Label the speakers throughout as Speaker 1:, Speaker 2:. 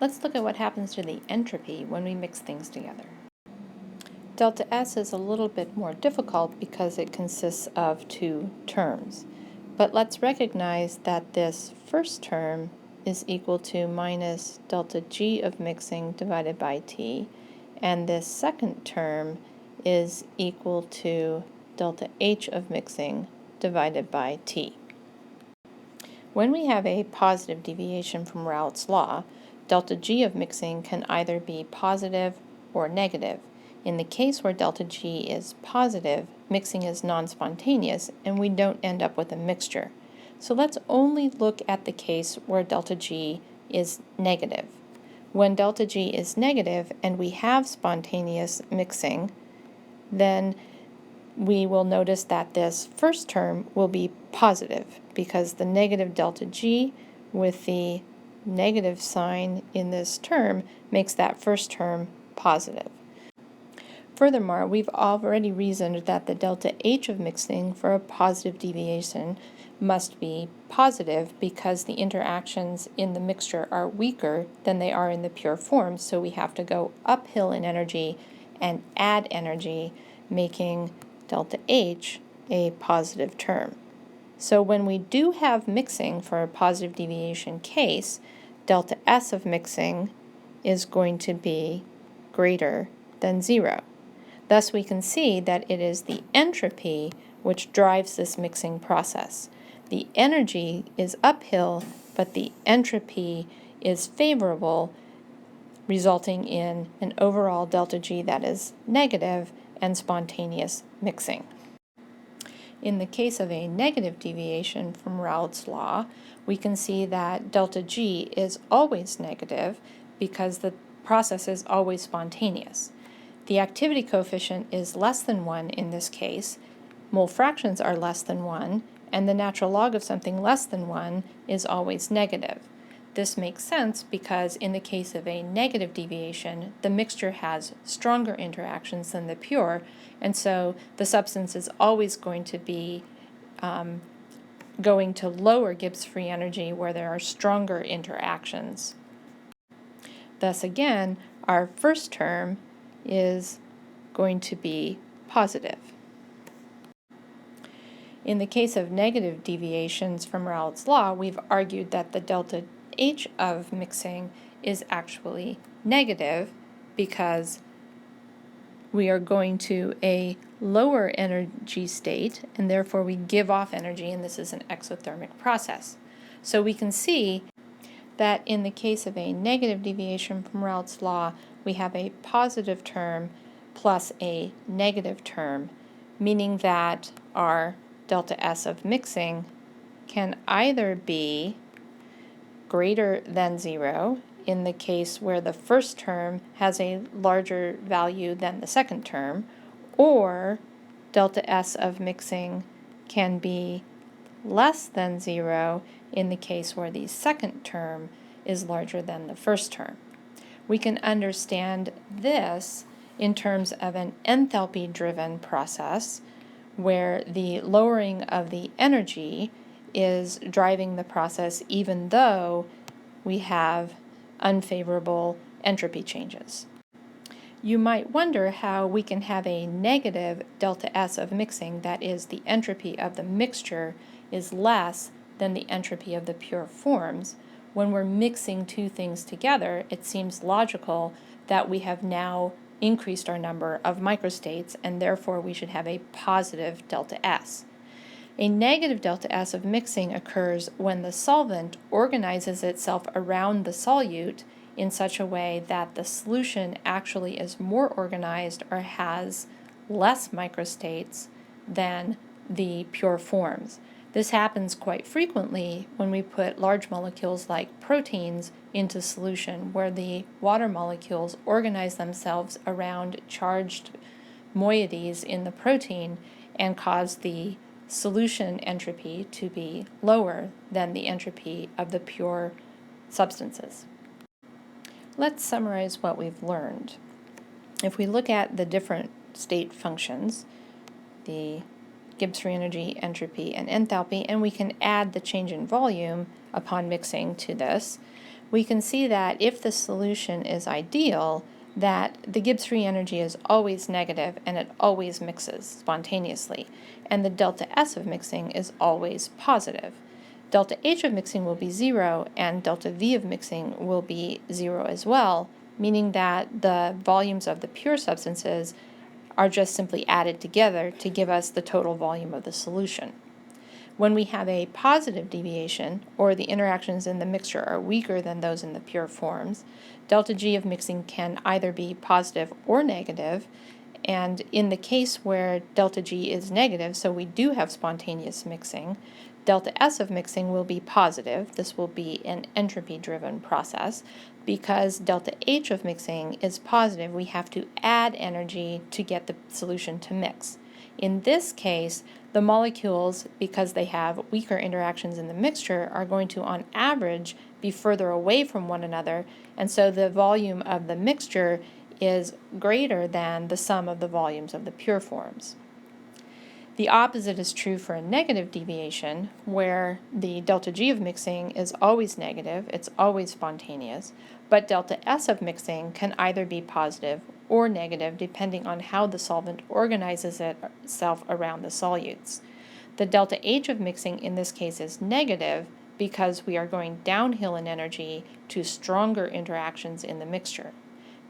Speaker 1: Let's look at what happens to the entropy when we mix things together. Delta S is a little bit more difficult because it consists of two terms. But let's recognize that this first term is equal to minus delta G of mixing divided by T, and this second term is equal to delta H of mixing divided by T. When we have a positive deviation from Raoult's law, delta G of mixing can either be positive or negative. In the case where delta G is positive, mixing is non-spontaneous and we don't end up with a mixture. So let's only look at the case where delta G is negative. When delta G is negative and we have spontaneous mixing, then we will notice that this first term will be positive because the negative delta G with the negative sign in this term makes that first term positive. Furthermore, we've already reasoned that the delta H of mixing for a positive deviation must be positive because the interactions in the mixture are weaker than they are in the pure form, so we have to go uphill in energy and add energy, making delta H a positive term. So when we do have mixing for a positive deviation case, delta S of mixing is going to be greater than 0. Thus we can see that it is the entropy which drives this mixing process. The energy is uphill, but the entropy is favorable, resulting in an overall delta G that is negative and spontaneous mixing. In the case of a negative deviation from Raoult's law, we can see that delta G is always negative because the process is always spontaneous. The activity coefficient is less than 1 in this case, mole fractions are less than 1, and the natural log of something less than 1 is always negative. This makes sense because in the case of a negative deviation, the mixture has stronger interactions than the pure, and so the substance is always going to be going to lower Gibbs free energy where there are stronger interactions. Thus again, our first term is going to be positive. In the case of negative deviations from Raoult's law, we've argued that the delta H of mixing is actually negative because we are going to a lower energy state and therefore we give off energy, and this is an exothermic process. So we can see that in the case of a negative deviation from Raoult's law, we have a positive term plus a negative term, meaning that our delta S of mixing can either be greater than 0 in the case where the first term has a larger value than the second term, or delta S of mixing can be less than 0 in the case where the second term is larger than the first term. We can understand this in terms of an enthalpy-driven process where the lowering of the energy is driving the process even though we have unfavorable entropy changes. You might wonder how we can have a negative delta S of mixing, that is, the entropy of the mixture is less than the entropy of the pure forms. When we're mixing two things together, it seems logical that we have now increased our number of microstates, and therefore we should have a positive delta S. A negative delta S of mixing occurs when the solvent organizes itself around the solute in such a way that the solution actually is more organized or has less microstates than the pure forms. This happens quite frequently when we put large molecules like proteins into solution, where the water molecules organize themselves around charged moieties in the protein and cause the solution entropy to be lower than the entropy of the pure substances. Let's summarize what we've learned. If we look at the different state functions, the Gibbs free energy, entropy, and enthalpy, and we can add the change in volume upon mixing to this, we can see that if the solution is ideal, that the Gibbs free energy is always negative and it always mixes spontaneously, and the delta S of mixing is always positive. Delta H of mixing will be 0, and delta V of mixing will be 0 as well, meaning that the volumes of the pure substances are just simply added together to give us the total volume of the solution. When we have a positive deviation, or the interactions in the mixture are weaker than those in the pure forms, delta G of mixing can either be positive or negative, and in the case where delta G is negative, so we do have spontaneous mixing, delta S of mixing will be positive. This will be an entropy-driven process. Because delta H of mixing is positive, we have to add energy to get the solution to mix. In this case, the molecules, because they have weaker interactions in the mixture, are going to, on average, be further away from one another, and so the volume of the mixture is greater than the sum of the volumes of the pure forms. The opposite is true for a negative deviation, where the delta G of mixing is always negative, it's always spontaneous, but delta S of mixing can either be positive or negative depending on how the solvent organizes itself around the solutes. The delta H of mixing in this case is negative because we are going downhill in energy to stronger interactions in the mixture.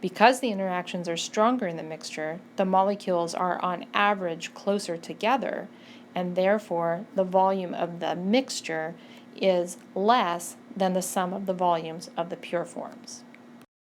Speaker 1: Because the interactions are stronger in the mixture, the molecules are on average closer together, and therefore the volume of the mixture is less than the sum of the volumes of the pure forms.